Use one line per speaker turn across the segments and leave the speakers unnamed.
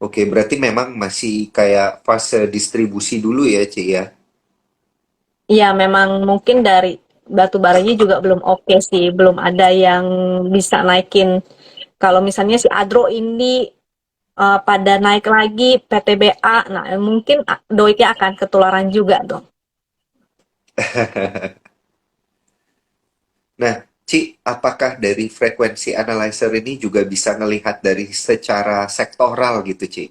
Oke, berarti memang masih kayak fase distribusi dulu ya, Ci ya?
Iya, memang mungkin dari batu baranya juga belum oke sih, belum ada yang bisa naikin. Kalau misalnya si Adro ini pada naik lagi PTBA, nah mungkin Doiknya akan ketularan juga dong.
Nah, Ci, apakah dari frekuensi analyzer ini juga bisa ngelihat dari secara sektoral gitu, Ci?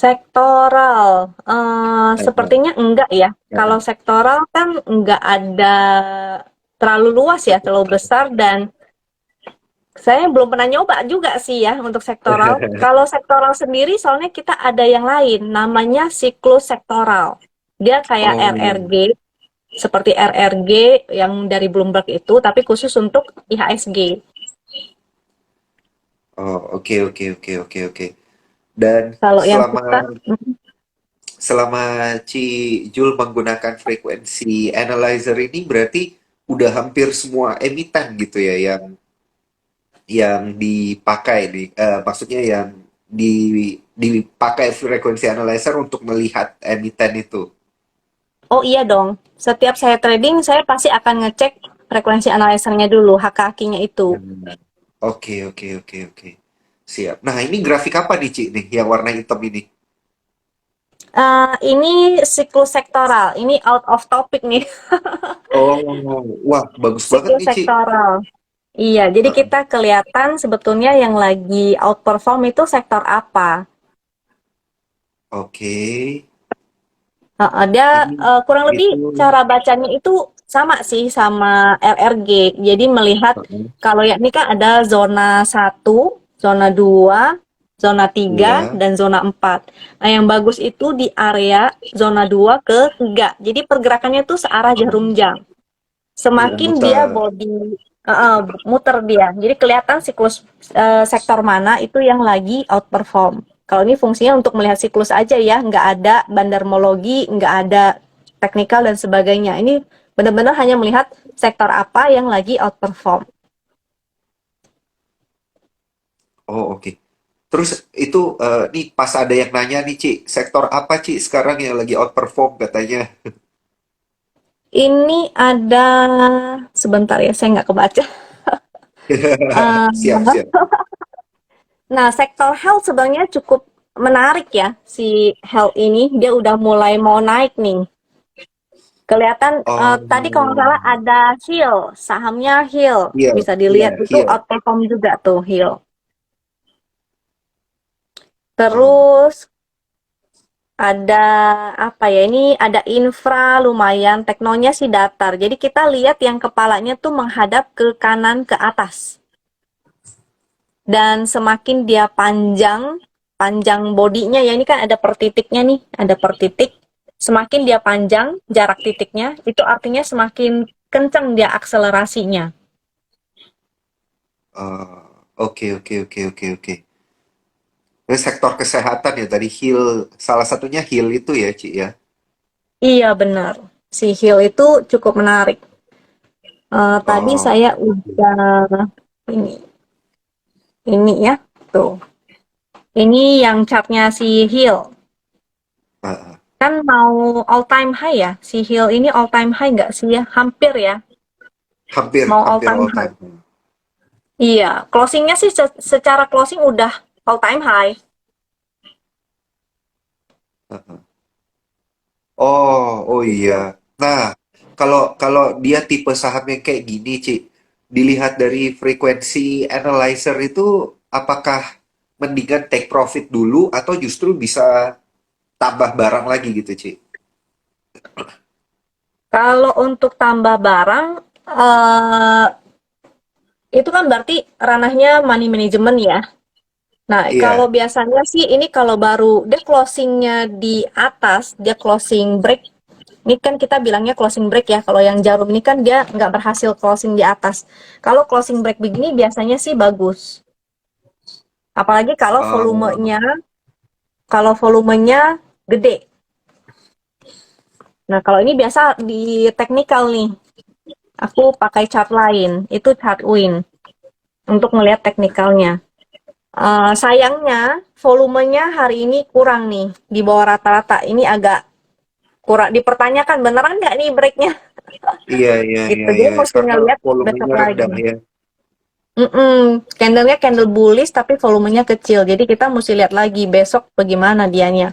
Sektoral,
Heeh,
sepertinya enggak ya. Kalau
heeh.
sektoral kan enggak ada terlalu luas ya, terlalu besar dan saya belum pernah nyoba juga sih ya untuk sektoral. Kalau sektoral sendiri soalnya kita ada yang lain, namanya siklus sektoral. Dia kayak
Oh,
RRG, seperti RRG yang dari Bloomberg itu, tapi khusus untuk IHSG.
oh, oke, oke, oke, oke, oke. Dan
Kalau yang
selama
kita,
selama Ci Jul menggunakan frekuensi analyzer ini berarti udah hampir semua emiten gitu ya yang dipakai nih, maksudnya yang dipakai frekuensi analyzer untuk melihat emiten itu.
oh iya dong, setiap saya trading, saya pasti akan ngecek frekuensi analyzer-nya dulu, hak-hakinya itu.
Hmm. Oke, oke, oke, oke. Siap. Nah, ini grafik apa nih, Ci, nih, yang warna hitam ini?
Ini siklus sektoral, ini out of topic nih,
Oh, wah, bagus banget
siklus
nih, Ci.
sektoral. Iya, jadi
Heeh.
kita kelihatan sebetulnya yang lagi outperform itu sektor apa.
Oke.
Dia
Ini
kurang lebih
itu.
cara bacanya itu sama sih sama LRG. Jadi melihat
Heeh.
kalau ya ini kan ada zona satu, zona 2, zona tiga,
Iya.
dan zona 4. Nah, yang bagus itu di area zona 2 ke 3. Jadi pergerakannya tuh searah jarum
Oh,
jam. Semakin dia
muter.
body muter dia. Jadi kelihatan siklus sektor mana itu yang lagi outperform. Kalau ini fungsinya untuk melihat siklus aja ya, nggak ada bandarmologi, nggak ada teknikal dan sebagainya. Ini benar-benar hanya melihat sektor apa yang lagi outperform.
Oh, oke. Terus itu nih pas ada yang nanya nih, Ci, sektor apa, Ci, sekarang yang lagi outperform katanya?
Ini ada sebentar ya, saya nggak kebaca.
Siap,
Eh,
siap.
nah, sektor health sebenarnya cukup menarik ya si health ini. Dia udah mulai mau naik nih. Kelihatan tadi kalau nggak
Oh,
salah ada Hill, sahamnya Hill.
iya,
Bisa
iya,
dilihat itu
iya.
outperform juga tuh Hill.
Oh,
Terus ada apa ya? Ini ada infra lumayan, teknonya sih datar. Jadi kita lihat yang kepalanya tuh menghadap ke kanan ke atas. Dan semakin dia panjang, panjang bodinya ya ini kan ada per titiknya nih, ada per titik. Semakin dia panjang jarak titiknya, itu artinya semakin kencang dia akselerasinya.
oke, oke, oke, oke, oke. Ini sektor kesehatan ya tadi Hill, salah satunya Hill itu ya, Ci ya.
Iya benar. Si Hill itu cukup menarik. Tadi
Oh,
saya udah ini ini ya tuh. Ini yang chartnya si Hill.
ah, ah.
Kan mau all time high ya. Si Hill ini all time high nggak sih ya? Hampir ya.
Hampir,
Mau all
hampir
time
all
high.
time.
Iya, closingnya sih secara closing udah all time high.
Ah, ah. Oh, oh iya. Nah, kalau kalau dia tipe saham yang kayak gini, Ci, dilihat dari frekuensi analyzer itu, apakah mendingan take profit dulu atau justru bisa tambah barang lagi gitu, Ci?
Kalau untuk tambah barang, eh itu kan berarti ranahnya money management ya. Nah, kalau
Iya.
biasanya sih ini kalau baru dia closingnya di atas, dia closing break. Ini kan kita bilangnya closing break ya. Kalau yang jarum ini kan dia nggak berhasil closing di atas. Kalau closing break begini biasanya sih bagus. Apalagi
Oh,
kalau volumenya gede. Nah, kalau ini biasa di teknikal nih. Aku pakai chart lain, itu chart win untuk melihat teknikalnya. Sayangnya volumenya hari ini kurang nih, di bawah rata-rata. Ini agak kurang dipertanyakan beneran nggak nih breaknya
Iya, iya,
gitu.
iya,
Jadi
iya.
mesti
Karena
ngeliat besok
volumenya
lagi.
rendah ya.
Candlenya candle bullish tapi volumenya kecil. Jadi kita mesti lihat lagi besok bagaimana dianya.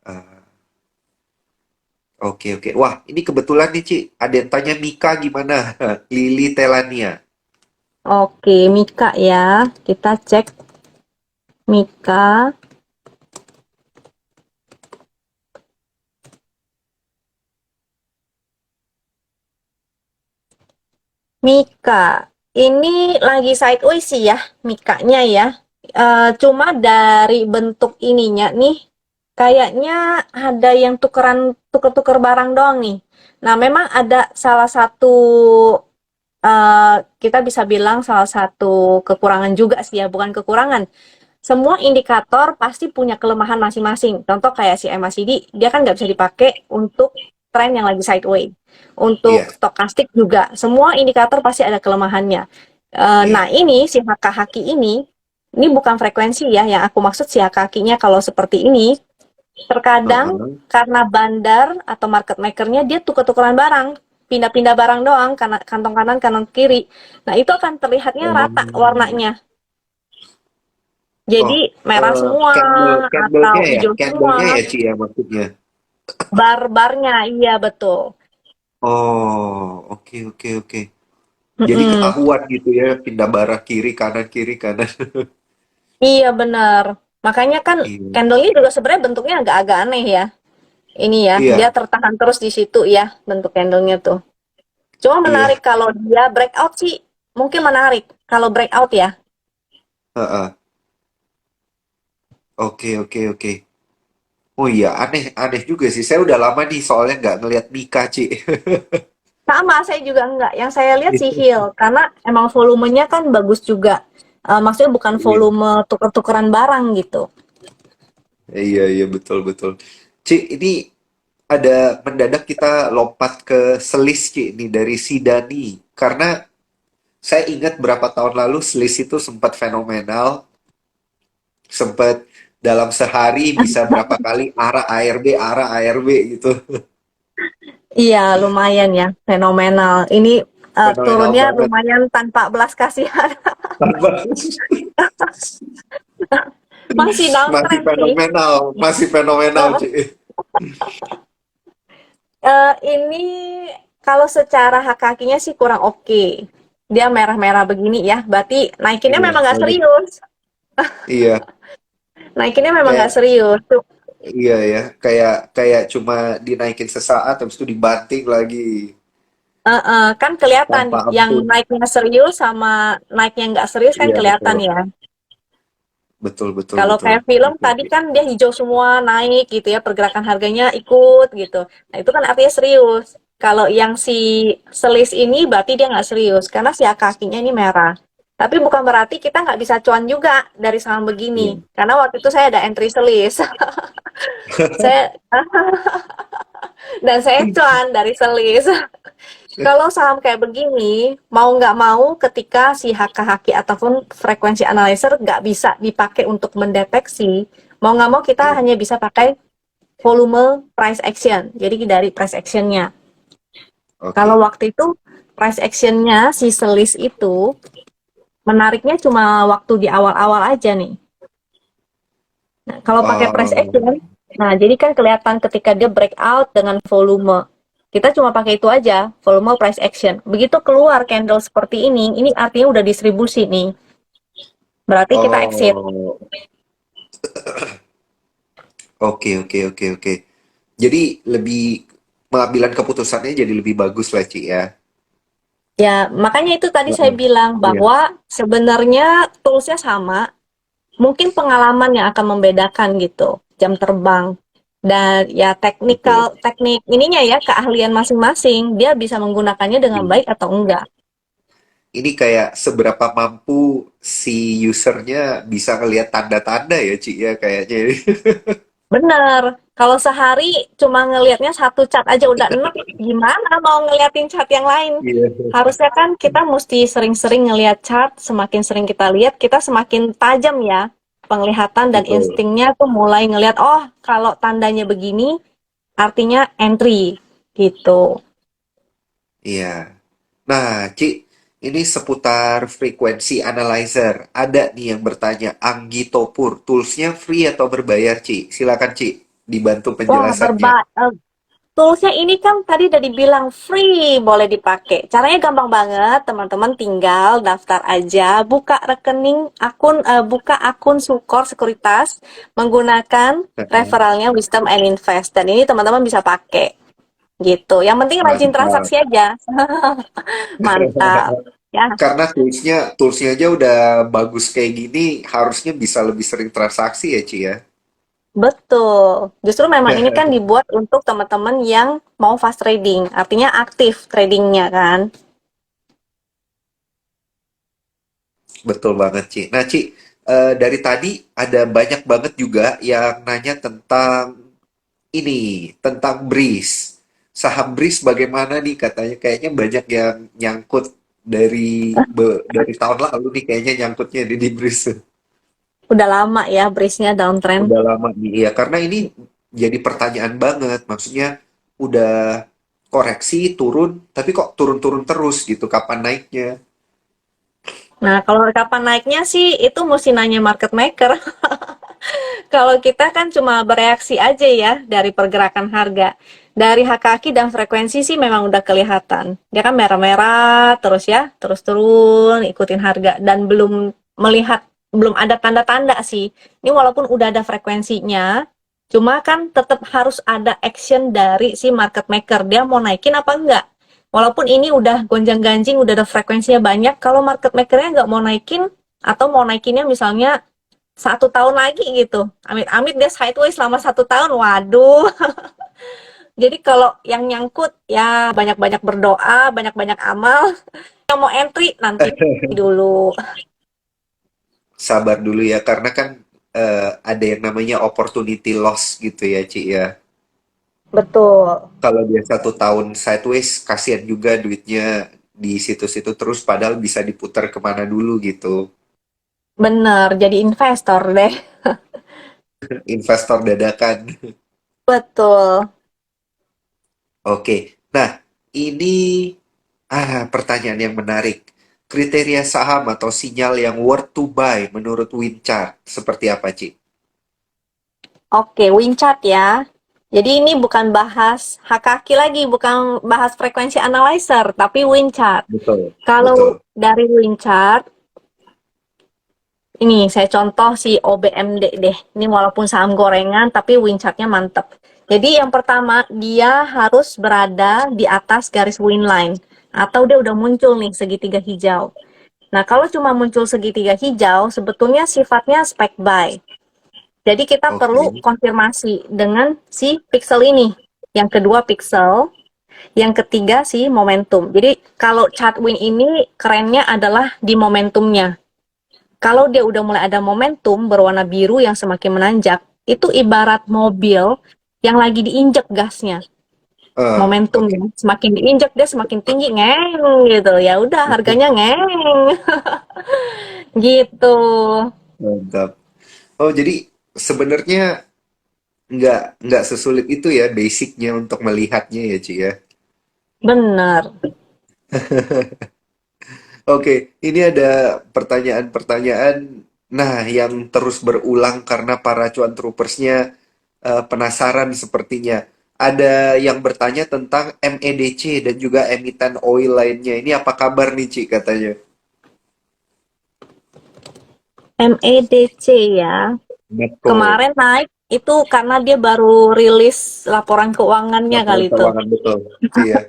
Ah, oke, oke. Wah, ini kebetulan nih, Ci. Ada yang tanya Mika gimana? Lili Telania.
Oke, Mika ya. Kita cek Mika. Mika, ini lagi sideways sih ya, Mikanya ya. Cuma dari bentuk ininya nih, kayaknya ada yang tuker-tuker barang doang nih. Nah, memang ada salah satu, kita bisa bilang salah satu kekurangan juga sih ya, bukan kekurangan. Semua indikator pasti punya kelemahan masing-masing. Contoh kayak si MACD, dia kan nggak bisa dipakai untuk tren yang lagi sideways. Untuk
Iya,
stokastik juga, semua indikator pasti ada kelemahannya. Nah
iya.
ini si HK-HQ ini bukan frekuensi ya, yang aku maksud si HK-HQ-nya kalau seperti ini, terkadang
Heeh.
karena bandar atau market maker-nya dia tuker-tukeran barang, pindah-pindah barang doang, karena kantong kanan, kantong kiri. Nah itu akan terlihatnya rata
Oh,
warnanya.
oh,
Jadi merah semua atau
candlenya ya,
hijau semua.
candlenya ya, Ci ya maksudnya.
Bar-barnya, iya betul.
Oh, oke, oke, oke. Jadi
Mm-mm.
ketahuan gitu ya, pindah barang kiri kanan kiri kanan.
Iya benar. Makanya kan
Iya,
candle-nya juga sebenarnya bentuknya agak-agak aneh ya. Ini ya, dia
iya,
tertahan terus di situ ya bentuk candle-nya tuh. Cuma menarik
iya.
kalau dia breakout sih, mungkin menarik kalau breakout ya.
Heeh. Oke, oke, oke. Oh iya, aneh, aneh juga sih. Saya udah lama nih soalnya nggak ngelihat Mika, Ci.
Sama, saya juga enggak. Yang saya lihat sih heal, karena emang volumenya kan bagus juga. Maksudnya bukan
Iya,
volume tuker-tukeran barang gitu.
iya, iya, betul, betul. Ci, ini ada mendadak kita lompat ke selis, Ci, ini dari Sidani. Karena saya ingat berapa tahun lalu selis itu sempat fenomenal, sempat dalam sehari bisa berapa kali arah ARB gitu.
Iya, lumayan ya, fenomenal. Ini
Fenomenal
turunnya
banget.
lumayan tanpa belas kasihan. Masih
Masih
downtrend sih.
fenomenal, masih fenomenal,
Eh,
Ci.
ini kalau secara hak kakinya sih kurang oke. Dia merah-merah begini ya, berarti naikinnya
Iya,
memang nggak
lagi.
serius.
Iya,
Naikinnya memang nggak
kayak
serius.
iya ya, kayak kayak cuma dinaikin sesaat habis itu dibanting lagi
Kan kelihatan
tanpa
yang
ampun.
naiknya serius sama naiknya nggak serius kan
Iya, betul.
kelihatan ya.
Betul, betul,
Kalau
betul.
kayak film
Oke,
tadi
oke.
kan dia hijau semua naik gitu ya, pergerakan harganya ikut gitu. Nah itu kan artinya serius. Kalau yang si selis ini berarti dia nggak serius karena si kakinya ini merah. Tapi bukan berarti kita nggak bisa cuan juga dari saham begini.
Iya.
Karena waktu itu saya ada entry selis. saya dan saya cuan dari selis. Kalau saham kayak begini, mau nggak mau ketika si HKHQ ataupun frekuensi analyzer nggak bisa dipakai untuk mendeteksi, mau nggak mau kita
Iya.
hanya bisa pakai volume price action. Jadi dari price actionnya. Kalau
Oke.
waktu itu price actionnya si selis itu menariknya cuma waktu di awal-awal aja nih. Nah, kalau pakai price
Oh,
action, nah jadi kan kelihatan ketika dia breakout dengan volume. Kita cuma pakai itu aja, volume price action. Begitu keluar candle seperti ini artinya udah distribusi nih. Berarti kita exit.
oh, oke, oke, oke, oke. Jadi lebih pengambilan keputusannya jadi lebih bagus lah, Ci ya.
Ya, makanya itu tadi saya
Heeh.
bilang
Iya,
bahwa sebenarnya toolsnya sama, mungkin pengalaman yang akan membedakan gitu, jam terbang dan ya
betul.
teknik ininya ya keahlian masing-masing, dia bisa menggunakannya dengan
Iya.
baik atau enggak.
Ini kayak seberapa mampu si usernya bisa ngelihat tanda-tanda ya, Ci ya kayaknya.
Benar. Kalau sehari cuma ngelihatnya satu chart aja udah enek, gimana mau ngeliatin chart yang lain?
Iya.
Harusnya kan kita mesti sering-sering ngelihat chart, semakin sering kita lihat, kita semakin tajam ya penglihatan dan
Betul.
instingnya tuh mulai ngelihat, oh kalau tandanya begini, artinya entry gitu.
Iya. Nah, Ci, ini seputar frekuensi analyzer. Ada nih yang bertanya, Anggi Topur, toolsnya free atau berbayar, Ci? Silakan, Ci, dibantu
Wah,
penjelasannya.
toolsnya ini kan tadi udah dibilang free, boleh dipakai. Caranya gampang banget, teman-teman tinggal daftar aja, buka akun Sukor Sekuritas menggunakan referralnya Wisdom and Invest. Dan ini teman-teman bisa pakai gitu. Yang penting rajin
Mantap.
transaksi aja. Mantap. Ya,
Karena toolsnya aja udah bagus kayak gini, harusnya bisa lebih sering transaksi ya, Ci ya.
betul. Justru memang ini kan dibuat untuk teman-teman yang mau fast trading, artinya aktif tradingnya kan.
Betul banget, Ci. Nah, Ci, dari tadi ada banyak banget juga yang nanya tentang ini, tentang BRIS. Saham BRIS bagaimana nih katanya? Kayaknya banyak yang nyangkut dari tahun lalu nih kayaknya nyangkutnya di BRIS.
Udah lama ya brisnya downtrend.
Udah lama nih. Iya, karena ini jadi pertanyaan banget. Maksudnya udah koreksi turun, tapi kok turun-turun terus gitu. Kapan naiknya?
Nah, kalau kapan naiknya sih itu mesti nanya market maker. Kalau kita kan cuma bereaksi aja ya dari pergerakan harga. Dari kaki dan frekuensi sih memang udah kelihatan. Dia kan merah-merah terus ya, terus turun, ikutin harga dan belum ada tanda-tanda sih. Ini walaupun udah ada frekuensinya, cuma kan tetap harus ada action dari si market maker. Dia mau naikin apa enggak? Walaupun ini udah gonjang-ganjing, udah ada frekuensinya banyak, kalau market makernya nggak mau naikin atau mau naikinnya misalnya 1 tahun lagi gitu. Amit-amit dia sideways selama 1 tahun. Waduh. Jadi kalau yang nyangkut ya banyak-banyak berdoa, banyak-banyak amal. Yang mau entry nanti dulu.
Sabar dulu ya, karena kan ada yang namanya opportunity loss gitu ya, Ci ya.
Betul.
Kalau dia 1 tahun sideways, kasihan juga duitnya di situ-situ terus, padahal bisa diputar kemana dulu gitu.
Bener, jadi investor deh.
Investor dadakan.
Betul.
Oke, nah ini pertanyaan yang menarik. Kriteria saham atau sinyal yang worth to buy menurut Winchart seperti apa, Ci?
Oke, Winchart ya. Jadi ini bukan bahas Hakaki lagi, bukan bahas frekuensi analyzer, tapi Winchart.
Betul,
Kalau
betul.
dari Winchart, ini saya contoh si OBMD deh. Ini walaupun saham gorengan, tapi Winchartnya mantep. Jadi yang pertama, dia harus berada di atas garis win line. Atau dia udah muncul nih segitiga hijau. Nah, kalau cuma muncul segitiga hijau, sebetulnya sifatnya spec buy. Jadi kita perlu
Oke.
konfirmasi dengan si pixel ini. Yang kedua pixel, yang ketiga si momentum. Jadi kalau chart win ini kerennya adalah di momentumnya. Kalau dia udah mulai ada momentum berwarna biru yang semakin menanjak, itu ibarat mobil yang lagi diinjek gasnya.
Oke.
Momentumnya semakin diinjek dia semakin tinggi ngeng gitu. Ya udah harganya ngeng gitu.
Mantap. Oh, jadi sebenarnya nggak sesulit itu ya basicnya untuk melihatnya ya, Ci ya.
Bener.
Oke, ini ada pertanyaan-pertanyaan, nah yang terus berulang karena para cuan troopersnya penasaran sepertinya. Ada yang bertanya tentang MEDC dan juga emiten oil lainnya. Ini apa kabar nih, Ci, katanya?
MEDC ya.
Betul.
Kemarin naik itu karena dia baru rilis laporan keuangannya
Laporan
kali itu.
keuangan betul. Iya.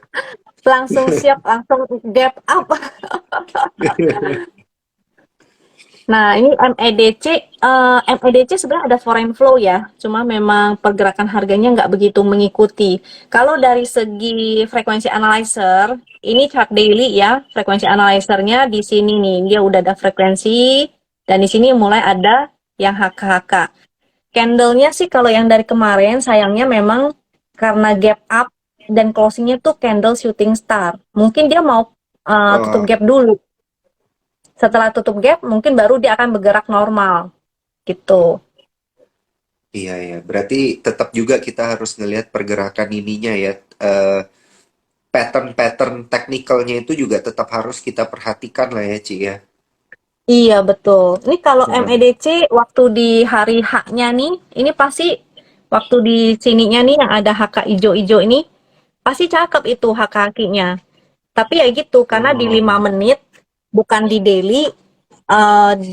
Langsung siap, langsung gap up. Nah, ini MEDC sebenarnya ada foreign flow ya, cuma memang pergerakan harganya nggak begitu mengikuti. Kalau dari segi frekuensi analyzer, ini chart daily ya, frekuensi analyzernya di sini nih, dia udah ada frekuensi, dan di sini mulai ada yang HKHK. Candle-nya sih kalau yang dari kemarin sayangnya memang karena gap up dan closing-nya tuh candle shooting star. Mungkin dia mau tutup
Oh,
gap dulu. Setelah tutup gap mungkin baru dia akan bergerak normal gitu.
iya ya. Berarti tetap juga kita harus ngelihat pergerakan ininya ya. eh, Pattern-pattern teknikalnya itu juga tetap harus kita perhatikan lah ya, Ci ya.
Iya betul. Ini kalau
Heeh.
MEDC waktu di hari H-nya nih, ini pasti waktu di sininya nih yang ada HK ijo-ijo ini, pasti cakep itu HK kakinya. Tapi ya gitu, karena di 5
Oh,
menit, bukan di daily,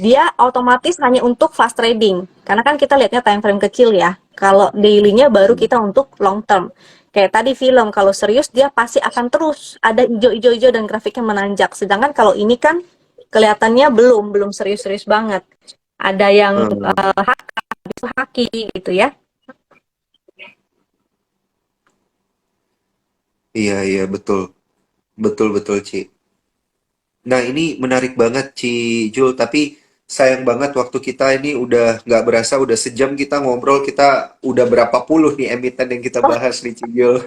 dia otomatis hanya untuk fast trading. Karena kan kita lihatnya time frame kecil ya. Kalau daily-nya baru kita untuk long term. Kayak tadi film, kalau serius dia pasti akan terus ada hijau-hijau dan grafiknya menanjak. Sedangkan kalau ini kan kelihatannya belum serius-serius banget. Ada yang
hmm.
haki gitu ya.
Iya iya betul betul betul Ci. Nah ini menarik banget Ci Jul, tapi sayang banget waktu kita ini udah nggak berasa udah sejam kita ngobrol, kita udah berapa puluh nih emiten yang kita
Oh,
bahas nih Ci Jul.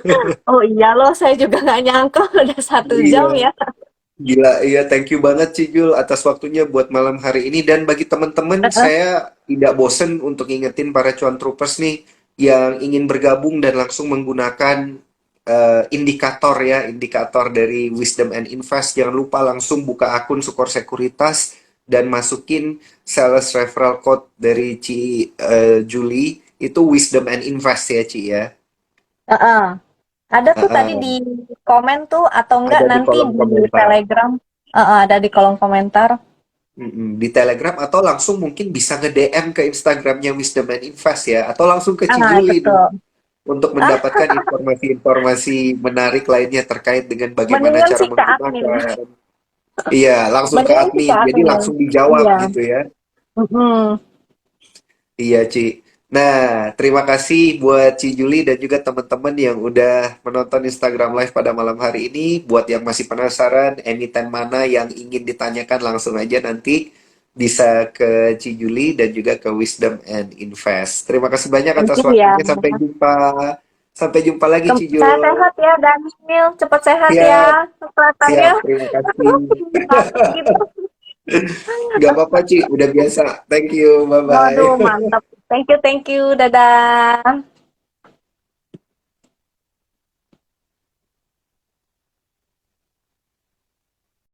oh iya loh, saya juga nggak nyangka udah 1 jam
Iya.
ya.
Gila, iya thank you banget Cijul atas waktunya buat malam hari ini. Dan bagi teman-teman, saya tidak bosen untuk ingetin para cuan troopers nih yang ingin bergabung dan langsung menggunakan indikator ya, indikator dari Wisdom and Invest. Jangan lupa langsung buka akun Sukor Sekuritas dan masukin sales referral code dari Ci Juli itu Wisdom and Invest ya Ci ya.
Heeh. Ada tuh tadi di
Ah,
komen tuh atau enggak
ada di
nanti
kolom
di
komentar.
Telegram. Ada di kolom komentar.
Di Telegram atau langsung mungkin bisa nge-DM ke Instagramnya Wisdom and Invest ya, atau langsung ke Cijuli nih
Betul.
untuk
Ah,
mendapatkan informasi-informasi menarik lainnya terkait dengan bagaimana
mendingan
cara
sih ke admin.
menggunakan. Iya, langsung ke
Mendingan sih ke
admin, jadi
admin.
langsung dijawab
Iya.
gitu ya.
Mm-mm.
Iya, Ci. Nah, terima kasih buat Ci Juli dan juga teman-teman yang udah menonton Instagram Live pada malam hari ini. Buat yang masih penasaran, emiten mana yang ingin ditanyakan langsung aja nanti bisa ke Ci Juli dan juga ke Wisdom and Invest. Terima kasih banyak
Thank
atas
you ya.
waktunya. Sampai jumpa. Sampai jumpa lagi, Ci
Sehat-sehat
Jul.
ya Daniel. Cepat sehat ya.
Siap, siap.
Kelihatannya.
Terima kasih.
Aduh, sedih banget gitu.
Nggak apa-apa, Ci. Udah biasa. Thank you.
Waduh,
Bye-bye.
mantap. Thank you, thank you. Dadah.